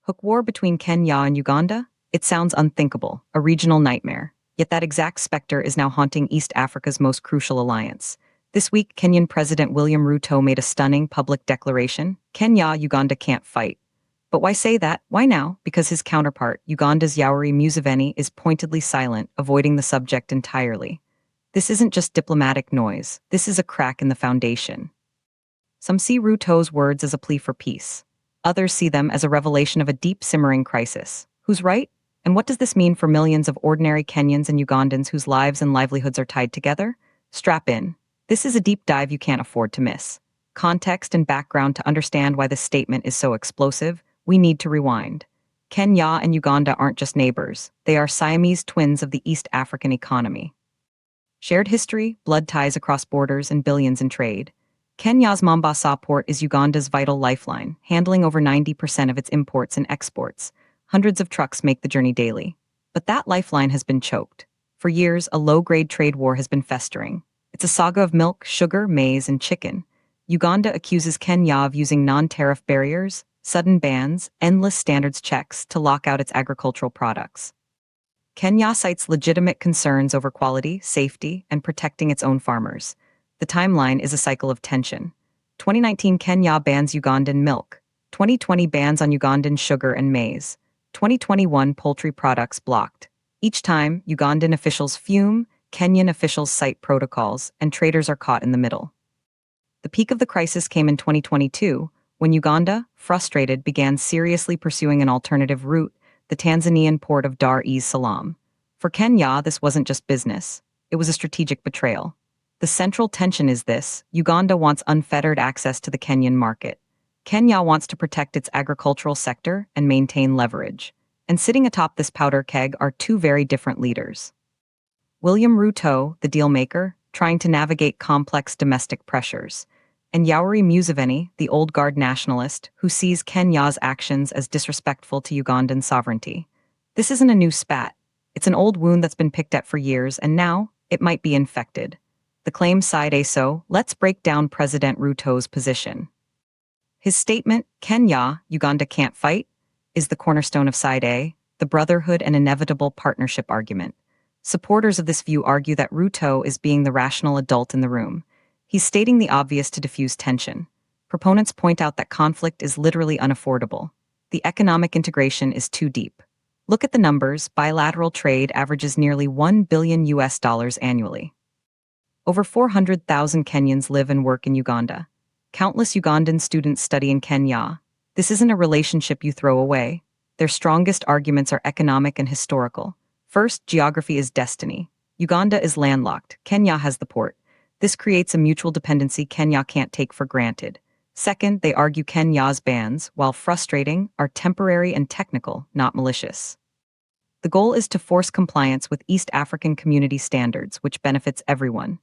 Hook war between Kenya and Uganda? It sounds unthinkable, a regional nightmare. Yet that exact specter is now haunting East Africa's most crucial alliance. This week, Kenyan President William Ruto made a stunning public declaration. Uganda can't fight. But why say that? Why now? Because his counterpart, Uganda's Yoweri Museveni, is pointedly silent, avoiding the subject entirely. This isn't just diplomatic noise. This is a crack in the foundation. Some see Ruto's words as a plea for peace. Others see them as a revelation of a deep simmering crisis. Who's right? And what does this mean for millions of ordinary Kenyans and Ugandans whose lives and livelihoods are tied together? Strap in. This is a deep dive you can't afford to miss. Context and background to understand why this statement is so explosive, we need to rewind. Kenya and Uganda aren't just neighbors. They are Siamese twins of the East African economy. Shared history, blood ties across borders, and billions in trade. Kenya's Mombasa port is Uganda's vital lifeline, handling over 90% of its imports and exports. Hundreds of trucks make the journey daily. But that lifeline has been choked. For years, a low-grade trade war has been festering. It's a saga of milk, sugar, maize, and chicken. Uganda accuses Kenya of using non-tariff barriers, sudden bans, endless standards checks to lock out its agricultural products. Kenya cites legitimate concerns over quality, safety, and protecting its own farmers. The timeline is a cycle of tension. 2019 Kenya bans Ugandan milk. 2020 bans on Ugandan sugar and maize. 2021 poultry products blocked. Each time, Ugandan officials fume, Kenyan officials cite protocols, and traders are caught in the middle. The peak of the crisis came in 2022, when Uganda, frustrated, began seriously pursuing an alternative route, the Tanzanian port of Dar es Salaam. For Kenya, this wasn't just business. It was a strategic betrayal. The central tension is this: Uganda wants unfettered access to the Kenyan market. Kenya wants to protect its agricultural sector and maintain leverage. And sitting atop this powder keg are two very different leaders. William Ruto, the dealmaker, trying to navigate complex domestic pressures, and Yoweri Museveni, the old guard nationalist, who sees Kenya's actions as disrespectful to Ugandan sovereignty. This isn't a new spat. It's an old wound that's been picked at for years, and now it might be infected. The claims side so, let's break down President Ruto's position. His statement, Kenya, Uganda can't fight, is the cornerstone of side A, the brotherhood and inevitable partnership argument. Supporters of this view argue that Ruto is being the rational adult in the room. He's stating the obvious to diffuse tension. Proponents point out that conflict is literally unaffordable. The economic integration is too deep. Look at the numbers. Bilateral trade averages nearly $1 billion annually. Over 400,000 Kenyans live and work in Uganda. Countless Ugandan students study in Kenya. This isn't a relationship you throw away. Their strongest arguments are economic and historical. First, geography is destiny. Uganda is landlocked. Kenya has the port. This creates a mutual dependency Kenya can't take for granted. Second, they argue Kenya's bans, while frustrating, are temporary and technical, not malicious. The goal is to force compliance with East African community standards, which benefits everyone.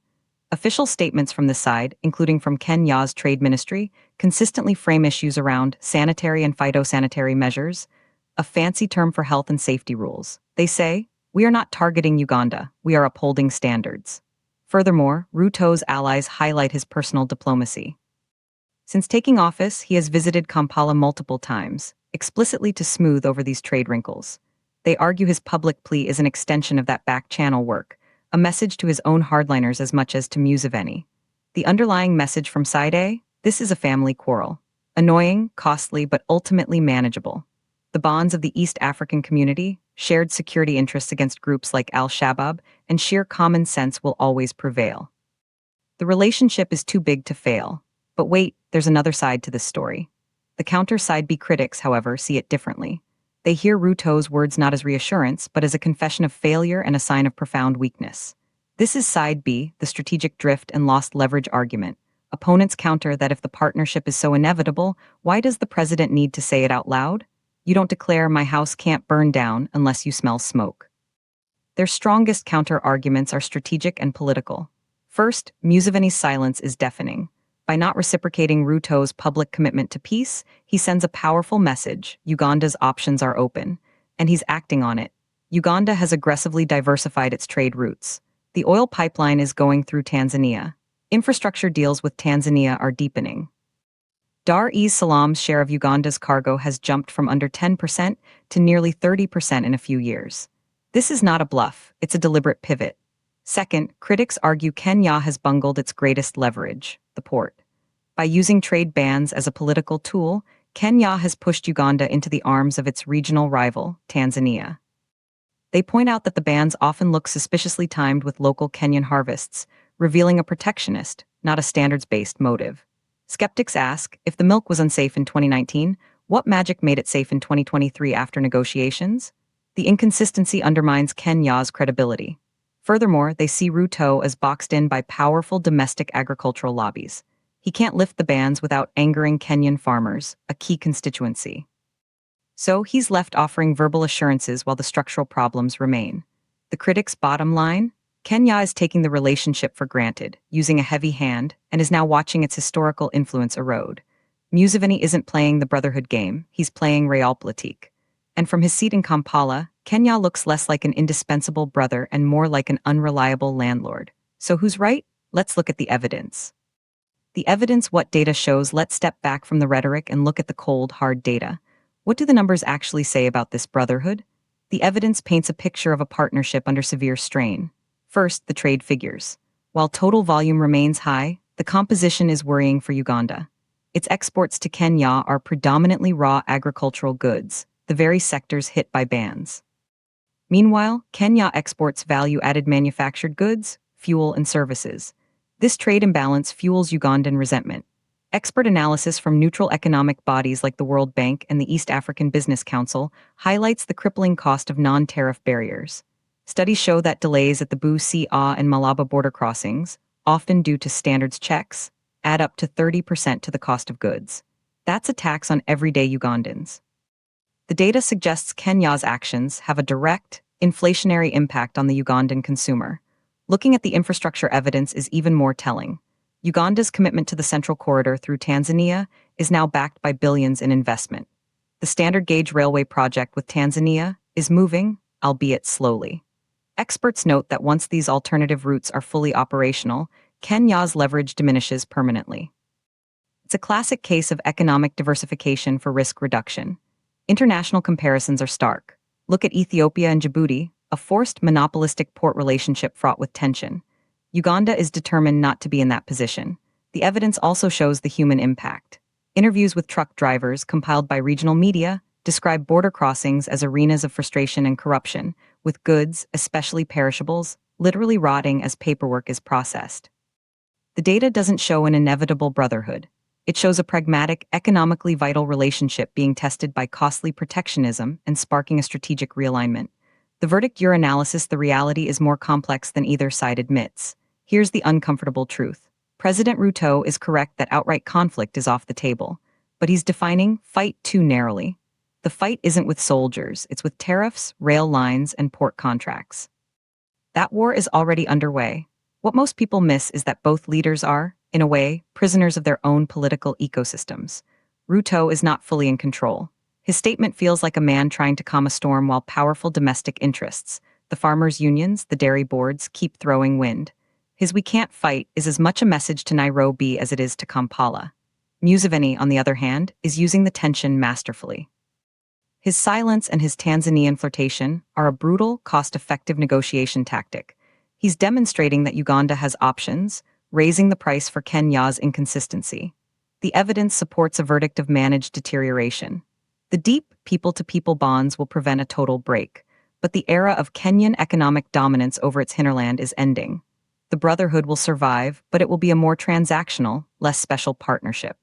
Official statements from this side, including from Kenya's trade ministry, consistently frame issues around sanitary and phytosanitary measures, a fancy term for health and safety rules. They say, "We are not targeting Uganda, we are upholding standards." Furthermore, Ruto's allies highlight his personal diplomacy. Since taking office, he has visited Kampala multiple times, explicitly to smooth over these trade wrinkles. They argue his public plea is an extension of that back-channel work, a message to his own hardliners as much as to Museveni. The underlying message from side A: this is a family quarrel. Annoying, costly, but ultimately manageable. The bonds of the East African community, shared security interests against groups like Al-Shabaab, and sheer common sense will always prevail. The relationship is too big to fail. But wait, there's another side to this story. The counter-side B critics, however, see it differently. They hear Ruto's words not as reassurance, but as a confession of failure and a sign of profound weakness. This is side B, the strategic drift and lost leverage argument. Opponents counter that if the partnership is so inevitable, why does the president need to say it out loud? You don't declare "my house can't burn down" unless you smell smoke. Their strongest counter-arguments are strategic and political. First, Museveni's silence is deafening. By not reciprocating Ruto's public commitment to peace, he sends a powerful message: Uganda's options are open, and he's acting on it. Uganda has aggressively diversified its trade routes. The oil pipeline is going through Tanzania. Infrastructure deals with Tanzania are deepening. Dar es Salaam's share of Uganda's cargo has jumped from under 10% to nearly 30% in a few years. This is not a bluff, it's a deliberate pivot. Second, critics argue Kenya has bungled its greatest leverage, the port. By using trade bans as a political tool, Kenya has pushed Uganda into the arms of its regional rival, Tanzania. They point out that the bans often look suspiciously timed with local Kenyan harvests, revealing a protectionist, not a standards-based motive. Skeptics ask, if the milk was unsafe in 2019, what magic made it safe in 2023 after negotiations? The inconsistency undermines Kenya's credibility. Furthermore, they see Ruto as boxed in by powerful domestic agricultural lobbies. He can't lift the bans without angering Kenyan farmers, a key constituency. So he's left offering verbal assurances while the structural problems remain. The critics' bottom line? Kenya is taking the relationship for granted, using a heavy hand, and is now watching its historical influence erode. Museveni isn't playing the brotherhood game, he's playing realpolitik. And from his seat in Kampala, Kenya looks less like an indispensable brother and more like an unreliable landlord. So who's right? Let's look at the evidence. The evidence, what data shows. Let's step back from the rhetoric and look at the cold, hard data. What do the numbers actually say about this brotherhood? The evidence paints a picture of a partnership under severe strain. First, the trade figures. While total volume remains high, the composition is worrying for Uganda. Its exports to Kenya are predominantly raw agricultural goods, the very sectors hit by bans. Meanwhile, Kenya exports value-added manufactured goods, fuel, and services. This trade imbalance fuels Ugandan resentment. Expert analysis from neutral economic bodies like the World Bank and the East African Business Council highlights the crippling cost of non-tariff barriers. Studies show that delays at the Busia and Malaba border crossings, often due to standards checks, add up to 30% to the cost of goods. That's a tax on everyday Ugandans. The data suggests Kenya's actions have a direct, inflationary impact on the Ugandan consumer. Looking at the infrastructure evidence is even more telling. Uganda's commitment to the Central Corridor through Tanzania is now backed by billions in investment. The standard gauge railway project with Tanzania is moving, albeit slowly. Experts note that once these alternative routes are fully operational, Kenya's leverage diminishes permanently. It's a classic case of economic diversification for risk reduction. International comparisons are stark. Look at Ethiopia and Djibouti, a forced monopolistic port relationship fraught with tension. Uganda is determined not to be in that position. The evidence also shows the human impact. Interviews with truck drivers, compiled by regional media, describe border crossings as arenas of frustration and corruption, with goods, especially perishables, literally rotting as paperwork is processed. The data doesn't show an inevitable brotherhood. It shows a pragmatic, economically vital relationship being tested by costly protectionism and sparking a strategic realignment. The verdict urinalysis, the reality is more complex than either side admits. Here's the uncomfortable truth. President Ruto is correct that outright conflict is off the table, but he's defining fight too narrowly. The fight isn't with soldiers, it's with tariffs, rail lines, and port contracts. That war is already underway. What most people miss is that both leaders are, in a way, prisoners of their own political ecosystems. Ruto is not fully in control. His statement feels like a man trying to calm a storm while powerful domestic interests, the farmers' unions, the dairy boards, keep throwing wind. His "we can't fight" is as much a message to Nairobi as it is to Kampala. Museveni, on the other hand, is using the tension masterfully. His silence and his Tanzanian flirtation are a brutal, cost-effective negotiation tactic. He's demonstrating that Uganda has options, raising the price for Kenya's inconsistency. The evidence supports a verdict of managed deterioration. The deep, people-to-people bonds will prevent a total break, but the era of Kenyan economic dominance over its hinterland is ending. The brotherhood will survive, but it will be a more transactional, less special partnership.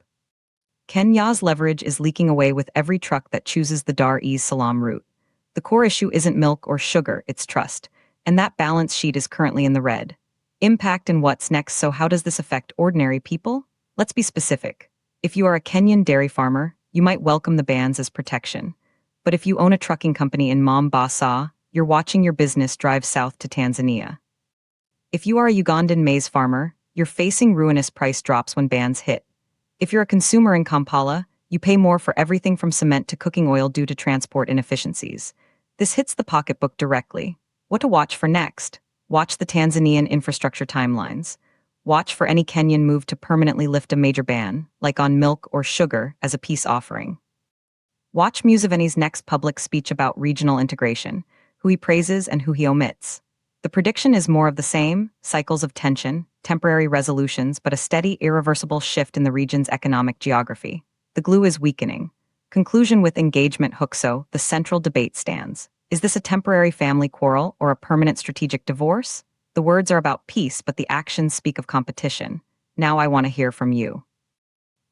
Kenya's leverage is leaking away with every truck that chooses the Dar es Salaam route. The core issue isn't milk or sugar, it's trust, and that balance sheet is currently in the red. Impact and what's next. So how does this affect ordinary people? Let's be specific. If you are a Kenyan dairy farmer, you might welcome the bans as protection. But if you own a trucking company in Mombasa, you're watching your business drive south to Tanzania. If you are a Ugandan maize farmer, you're facing ruinous price drops when bans hit. If you're a consumer in Kampala, you pay more for everything from cement to cooking oil due to transport inefficiencies. This hits the pocketbook directly. What to watch for next? Watch the Tanzanian infrastructure timelines. Watch for any Kenyan move to permanently lift a major ban, like on milk or sugar, as a peace offering. Watch Museveni's next public speech about regional integration, who he praises and who he omits. The prediction is more of the same: cycles of tension, temporary resolutions, but a steady, irreversible shift in the region's economic geography. The glue is weakening. Conclusion with engagement Huxo, the central debate stands. Is this a temporary family quarrel or a permanent strategic divorce? The words are about peace, but the actions speak of competition. Now I want to hear from you.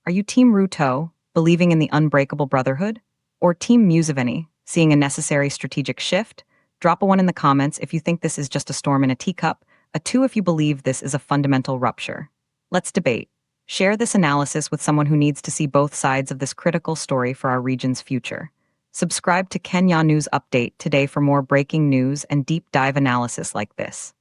Are you Team Ruto, believing in the unbreakable brotherhood? Or Team Museveni, seeing a necessary strategic shift? Drop a 1 in the comments if you think this is just a storm in a teacup, a 2 if you believe this is a fundamental rupture. Let's debate. Share this analysis with someone who needs to see both sides of this critical story for our region's future. Subscribe to Kenya News Update today for more breaking news and deep dive analysis like this.